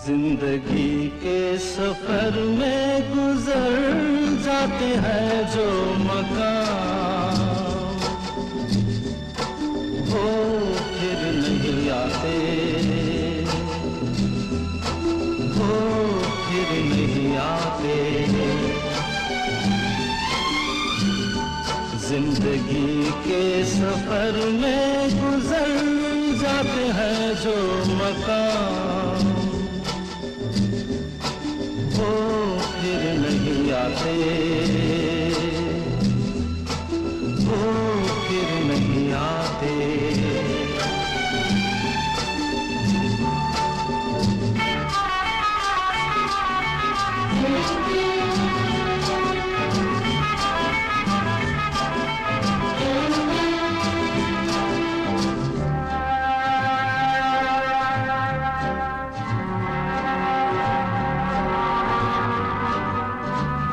जिंदगी के सफर में गुजर जाते हैं जो मकाम, वो फिर नहीं आते, वो फिर नहीं आते। जिंदगी के सफर में गुजर जाते हैं जो मकाम,